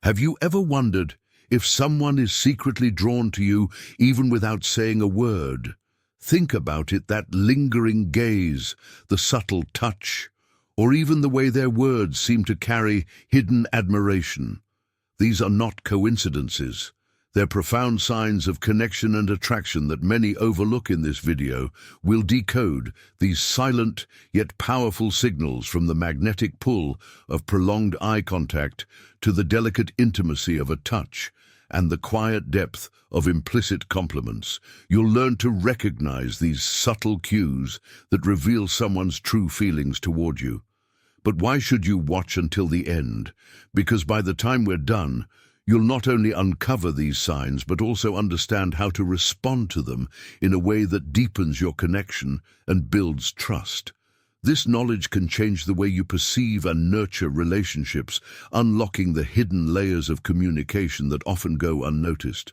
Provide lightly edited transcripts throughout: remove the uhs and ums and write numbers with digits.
Have you ever wondered if someone is secretly drawn to you even without saying a word? Think about it, that lingering gaze, the subtle touch, or even the way their words seem to carry hidden admiration. These are not coincidences. They're profound signs of connection and attraction that many overlook in this video. We'll decode these silent yet powerful signals, from the magnetic pull of prolonged eye contact to the delicate intimacy of a touch and the quiet depth of implicit compliments. You'll learn to recognize these subtle cues that reveal someone's true feelings toward you. But why should you watch until the end? Because by the time we're done, you'll not only uncover these signs, but also understand how to respond to them in a way that deepens your connection and builds trust. This knowledge can change the way you perceive and nurture relationships, unlocking the hidden layers of communication that often go unnoticed.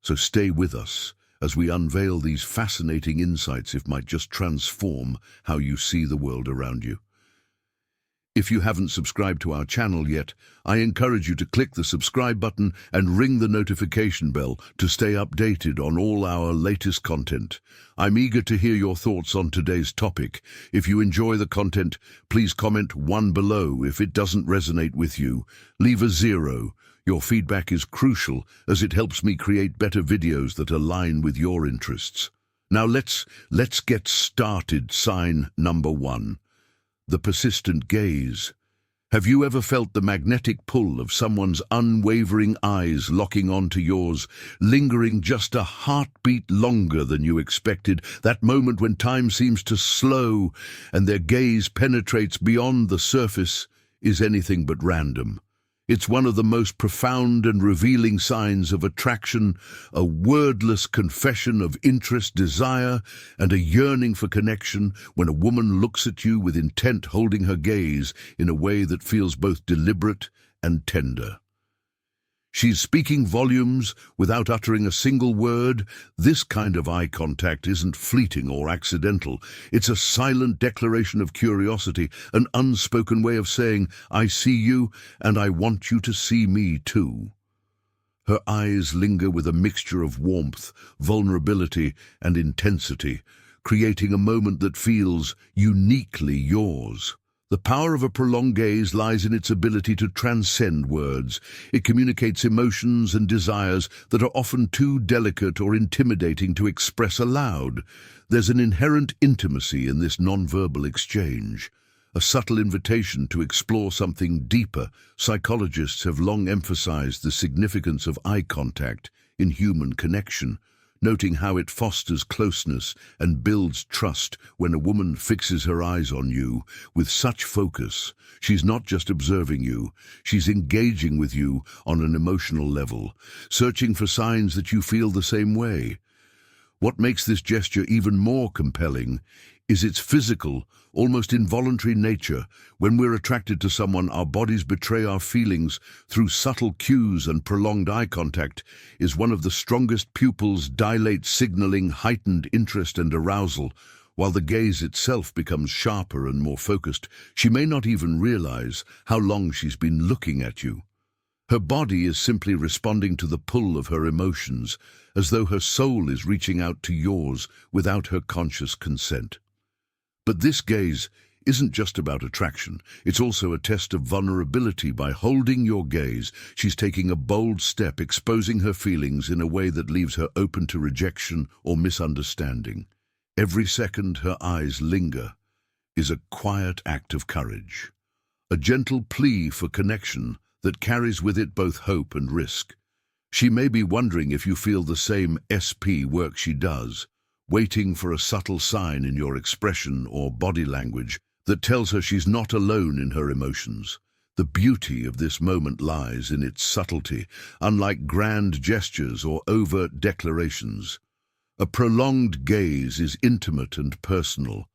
So stay with us as we unveil these fascinating insights that might just transform how you see the world around you. If you haven't subscribed to our channel yet, I encourage you to click the subscribe button and ring the notification bell to stay updated on all our latest content. I'm eager to hear your thoughts on today's topic. If you enjoy the content, please comment 1 below. If it doesn't resonate with you, leave a 0. Your feedback is crucial as it helps me create better videos that align with your interests. Now let's get started. Sign number 1. The persistent gaze. Have you ever felt the magnetic pull of someone's unwavering eyes locking onto yours, lingering just a heartbeat longer than you expected? That moment when time seems to slow and their gaze penetrates beyond the surface is anything but random. It's one of the most profound and revealing signs of attraction, a wordless confession of interest, desire, and a yearning for connection. When a woman looks at you with intent, holding her gaze in a way that feels both deliberate and tender. She's speaking volumes without uttering a single word. This kind of eye contact isn't fleeting or accidental. It's a silent declaration of curiosity, an unspoken way of saying, "I see you, and I want you to see me too." Her eyes linger with a mixture of warmth, vulnerability, and intensity, creating a moment that feels uniquely yours. The power of a prolonged gaze lies in its ability to transcend words. It communicates emotions and desires that are often too delicate or intimidating to express aloud. There's an inherent intimacy in this nonverbal exchange, a subtle invitation to explore something deeper. Psychologists have long emphasized the significance of eye contact in human connection, noting how it fosters closeness and builds trust. When a woman fixes her eyes on you with such focus, she's not just observing you, she's engaging with you on an emotional level, searching for signs that you feel the same way. What makes this gesture even more compelling is its physical, almost involuntary nature. When we're attracted to someone, our bodies betray our feelings through subtle cues, and prolonged eye contact is one of the strongest. Pupils dilate, signaling heightened interest and arousal, while the gaze itself becomes sharper and more focused. She may not even realize how long she's been looking at you. Her body is simply responding to the pull of her emotions, as though her soul is reaching out to yours without her conscious consent. But this gaze isn't just about attraction. It's also a test of vulnerability. By holding your gaze, she's taking a bold step, exposing her feelings in a way that leaves her open to rejection or misunderstanding. Every second her eyes linger is a quiet act of courage, a gentle plea for connection that carries with it both hope and risk. She may be wondering if you feel the same work she does, waiting for a subtle sign in your expression or body language that tells her she's not alone in her emotions. The beauty of this moment lies in its subtlety. Unlike grand gestures or overt declarations, a prolonged gaze is intimate and personal,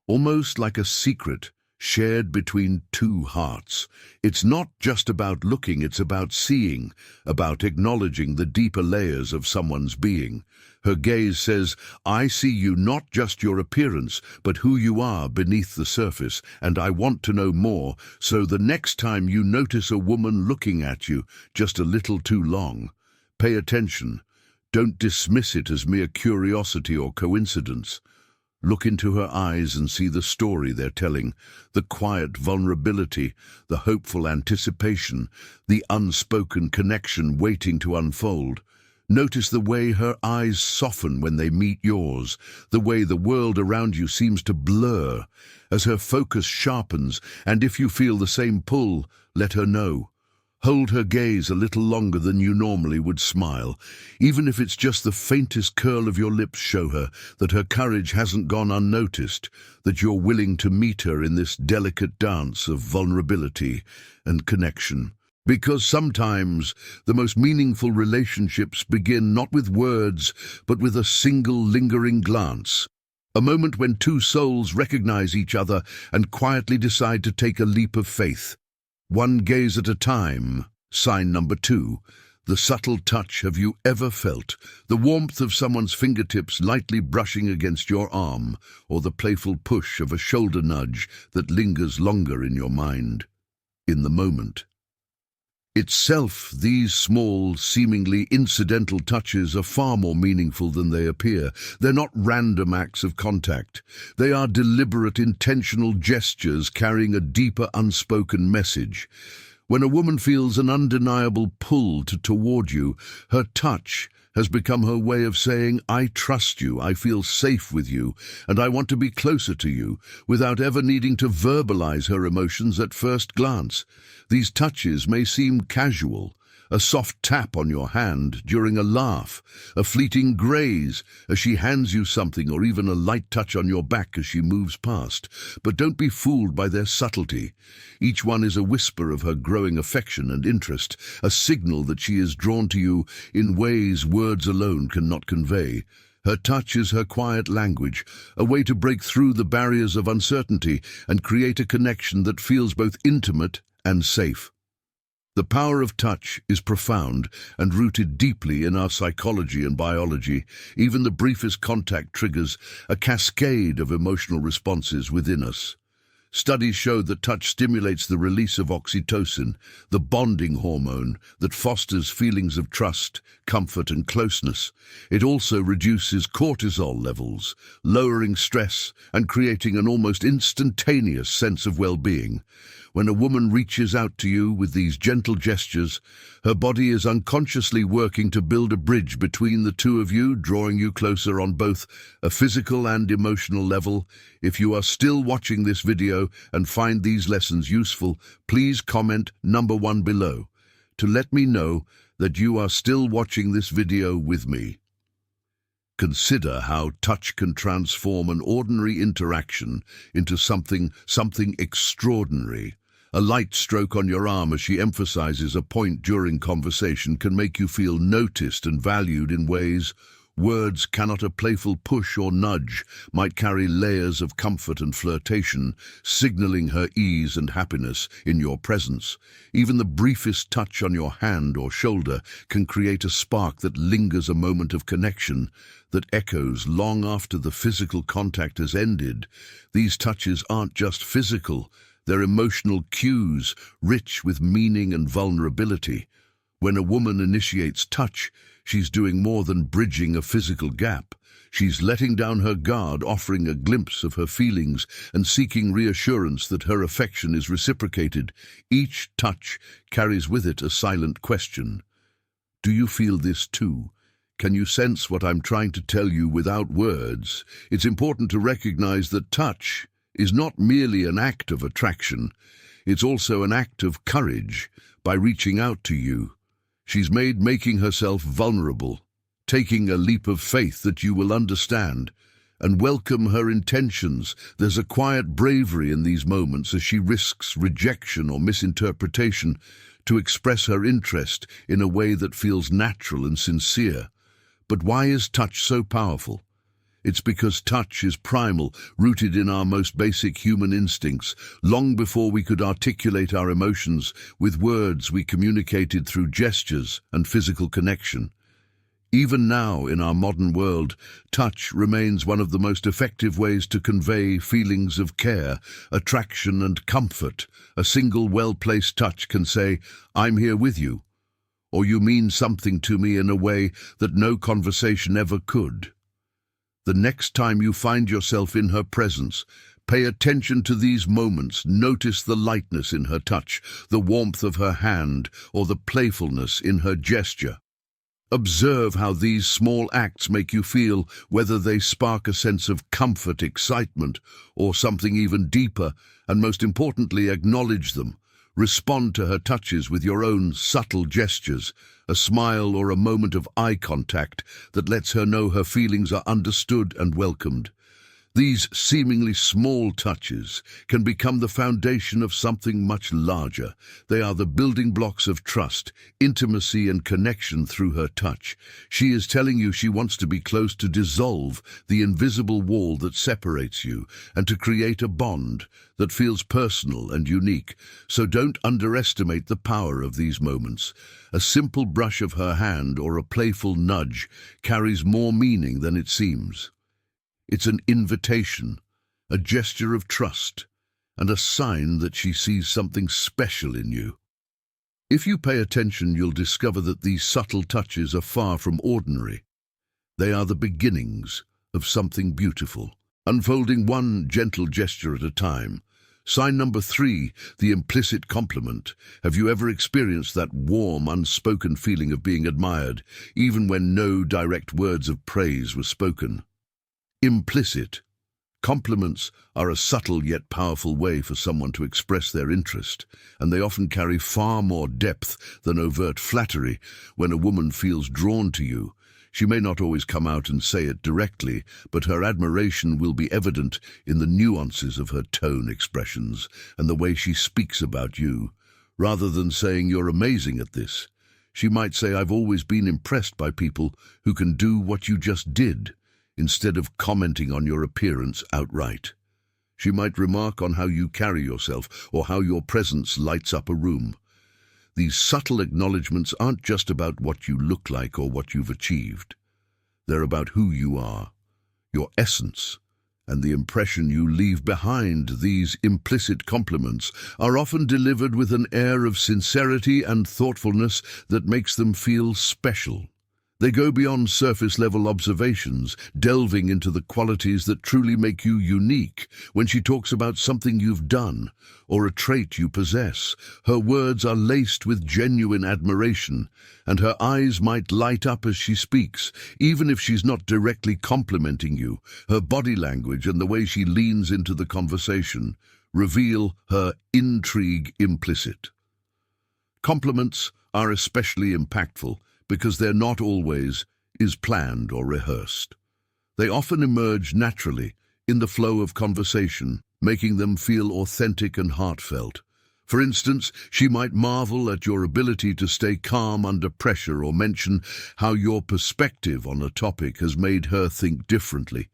almost like a secret shared between two hearts. It's not just about looking, it's about seeing, about acknowledging the deeper layers of someone's being. Her gaze says, "I see you, not just your appearance, but who you are beneath the surface, and I want to know more, so the next time you notice a woman looking at you just a little too long, pay attention. Don't dismiss it as mere curiosity or coincidence. Look into her eyes and see the story they're telling, the quiet vulnerability, the hopeful anticipation, the unspoken connection waiting to unfold. Notice the way her eyes soften when they meet yours, the way the world around you seems to blur as her focus sharpens, and if you feel the same pull, let her know. Hold her gaze a little longer than you normally would. Smile. Even if it's just the faintest curl of your lips, show her that her courage hasn't gone unnoticed, that you're willing to meet her in this delicate dance of vulnerability and connection. Because sometimes the most meaningful relationships begin not with words, but with a single lingering glance. A moment when two souls recognize each other and quietly decide to take a leap of faith. One gaze at a time. Sign number 2. The subtle touch. Have you ever felt the warmth of someone's fingertips lightly brushing against your arm, or the playful push of a shoulder nudge that lingers longer in your mind, in the moment itself? These small, seemingly incidental touches are far more meaningful than they appear. They're not random acts of contact. They are deliberate, intentional gestures carrying a deeper, unspoken message. When a woman feels an undeniable pull toward you, her touch has become her way of saying, "I trust you, I feel safe with you, and I want to be closer to you," without ever needing to verbalize her emotions at first glance. These touches may seem casual, a soft tap on your hand during a laugh, a fleeting graze as she hands you something, or even a light touch on your back as she moves past. But don't be fooled by their subtlety. Each one is a whisper of her growing affection and interest, a signal that she is drawn to you in ways words alone cannot convey. Her touch is her quiet language, a way to break through the barriers of uncertainty and create a connection that feels both intimate and safe. The power of touch is profound and rooted deeply in our psychology and biology. Even the briefest contact triggers a cascade of emotional responses within us. Studies show that touch stimulates the release of oxytocin, the bonding hormone that fosters feelings of trust, comfort, and closeness. It also reduces cortisol levels, lowering stress and creating an almost instantaneous sense of well-being. When a woman reaches out to you with these gentle gestures, her body is unconsciously working to build a bridge between the two of you, drawing you closer on both a physical and emotional level. If you are still watching this video and find these lessons useful, please comment number 1 below to let me know that you are still watching this video with me. Consider how touch can transform an ordinary interaction into something extraordinary. A light stroke on your arm as she emphasizes a point during conversation can make you feel noticed and valued in ways words cannot. A playful push or nudge might carry layers of comfort and flirtation, signaling her ease and happiness in your presence. Even the briefest touch on your hand or shoulder can create a spark that lingers, a moment of connection that echoes long after the physical contact has ended. These touches aren't just physical, they're emotional cues, rich with meaning and vulnerability. When a woman initiates touch, she's doing more than bridging a physical gap. She's letting down her guard, offering a glimpse of her feelings and seeking reassurance that her affection is reciprocated. Each touch carries with it a silent question. Do you feel this too? Can you sense what I'm trying to tell you without words? It's important to recognize that touch is not merely an act of attraction, it's also an act of courage. By reaching out to you, she's making herself vulnerable, taking a leap of faith that you will understand and welcome her intentions. There's a quiet bravery in these moments as she risks rejection or misinterpretation to express her interest in a way that feels natural and sincere. But why is touch so powerful? It's because touch is primal, rooted in our most basic human instincts. Long before we could articulate our emotions with words, we communicated through gestures and physical connection. Even now, in our modern world, touch remains one of the most effective ways to convey feelings of care, attraction, and comfort. A single well-placed touch can say, "I'm here with you," or "You mean something to me," in a way that no conversation ever could. The next time you find yourself in her presence, pay attention to these moments. Notice the lightness in her touch, the warmth of her hand, or the playfulness in her gesture. Observe how these small acts make you feel, whether they spark a sense of comfort, excitement, or something even deeper, and most importantly, acknowledge them. Respond to her touches with your own subtle gestures, a smile or a moment of eye contact that lets her know her feelings are understood and welcomed. These seemingly small touches can become the foundation of something much larger. They are the building blocks of trust, intimacy, and connection through her touch. She is telling you she wants to be close, to dissolve the invisible wall that separates you, and to create a bond that feels personal and unique. So don't underestimate the power of these moments. A simple brush of her hand or a playful nudge carries more meaning than it seems. It's an invitation, a gesture of trust, and a sign that she sees something special in you. If you pay attention, you'll discover that these subtle touches are far from ordinary. They are the beginnings of something beautiful, unfolding one gentle gesture at a time. Sign number 3, the implicit compliment. Have you ever experienced that warm, unspoken feeling of being admired, even when no direct words of praise were spoken? Implicit compliments are a subtle yet powerful way for someone to express their interest, and they often carry far more depth than overt flattery. When a woman feels drawn to you, she may not always come out and say it directly, but her admiration will be evident in the nuances of her tone, expressions, and the way she speaks about you. Rather than saying, "You're amazing at this," she might say, "I've always been impressed by people who can do what you just did," instead of commenting on your appearance outright. She might remark on how you carry yourself or how your presence lights up a room. These subtle acknowledgements aren't just about what you look like or what you've achieved. They're about who you are, your essence, and the impression you leave behind. These implicit compliments are often delivered with an air of sincerity and thoughtfulness that makes them feel special. They go beyond surface-level observations, delving into the qualities that truly make you unique. When she talks about something you've done or a trait you possess, her words are laced with genuine admiration, and her eyes might light up as she speaks. Even if she's not directly complimenting you, her body language and the way she leans into the conversation reveal her intrigue implicit. Compliments are especially impactful because they're not always planned or rehearsed. They often emerge naturally in the flow of conversation, making them feel authentic and heartfelt. For instance, she might marvel at your ability to stay calm under pressure, or mention how your perspective on a topic has made her think differently.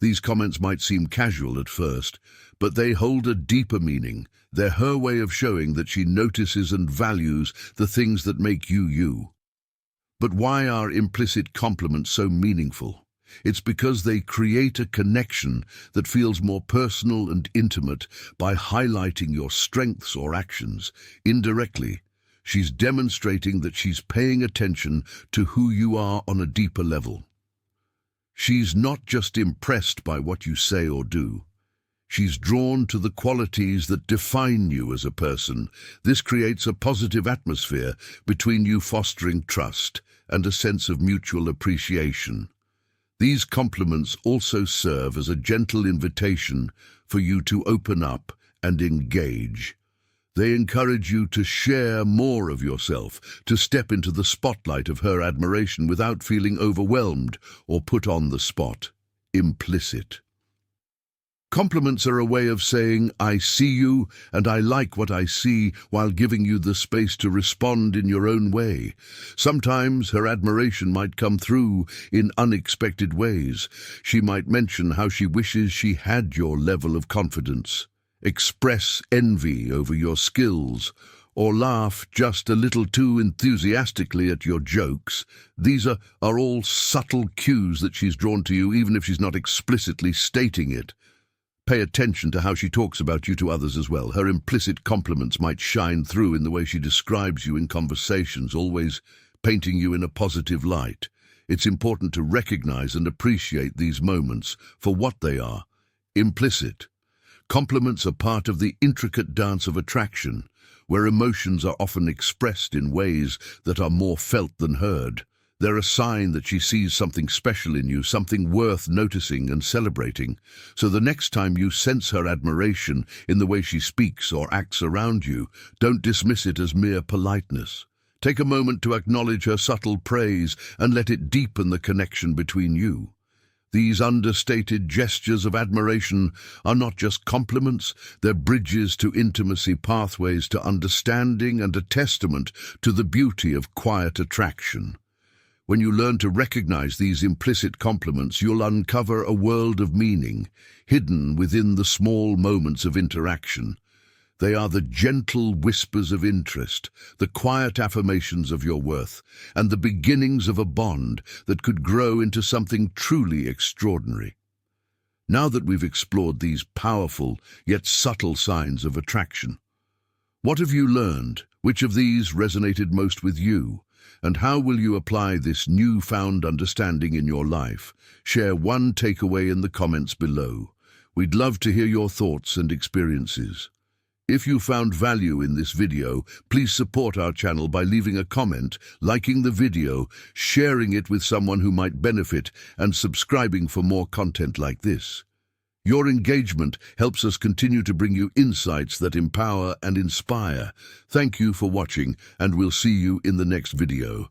These comments might seem casual at first, but they hold a deeper meaning. They're her way of showing that she notices and values the things that make you you. But why are implicit compliments so meaningful? It's because they create a connection that feels more personal and intimate. By highlighting your strengths or actions indirectly, she's demonstrating that she's paying attention to who you are on a deeper level. She's not just impressed by what you say or do. She's drawn to the qualities that define you as a person. This creates a positive atmosphere between you, fostering trust and a sense of mutual appreciation. These compliments also serve as a gentle invitation for you to open up and engage. They encourage you to share more of yourself, to step into the spotlight of her admiration without feeling overwhelmed or put on the spot. Implicit Compliments are a way of saying, I see you and I like what I see, while giving you the space to respond in your own way. Sometimes her admiration might come through in unexpected ways. She might mention how she wishes she had your level of confidence, express envy over your skills, or laugh just a little too enthusiastically at your jokes. These are all subtle cues that she's drawn to you, even if she's not explicitly stating it. Pay attention to how she talks about you to others as well. Her implicit compliments might shine through in the way she describes you in conversations, always painting you in a positive light. It's important to recognize and appreciate these moments for what they are: implicit. Compliments are part of the intricate dance of attraction, where emotions are often expressed in ways that are more felt than heard. They're a sign that she sees something special in you, something worth noticing and celebrating. So the next time you sense her admiration in the way she speaks or acts around you, don't dismiss it as mere politeness. Take a moment to acknowledge her subtle praise and let it deepen the connection between you. These understated gestures of admiration are not just compliments, they're bridges to intimacy, pathways to understanding, and a testament to the beauty of quiet attraction. When you learn to recognize these implicit compliments, you'll uncover a world of meaning hidden within the small moments of interaction. They are the gentle whispers of interest, the quiet affirmations of your worth, and the beginnings of a bond that could grow into something truly extraordinary. Now that we've explored these powerful yet subtle signs of attraction, what have you learned? Which of these resonated most with you? And how will you apply this newfound understanding in your life? Share one takeaway in the comments below. We'd love to hear your thoughts and experiences. If you found value in this video, please support our channel by leaving a comment, liking the video, sharing it with someone who might benefit, and subscribing for more content like this. Your engagement helps us continue to bring you insights that empower and inspire. Thank you for watching, and we'll see you in the next video.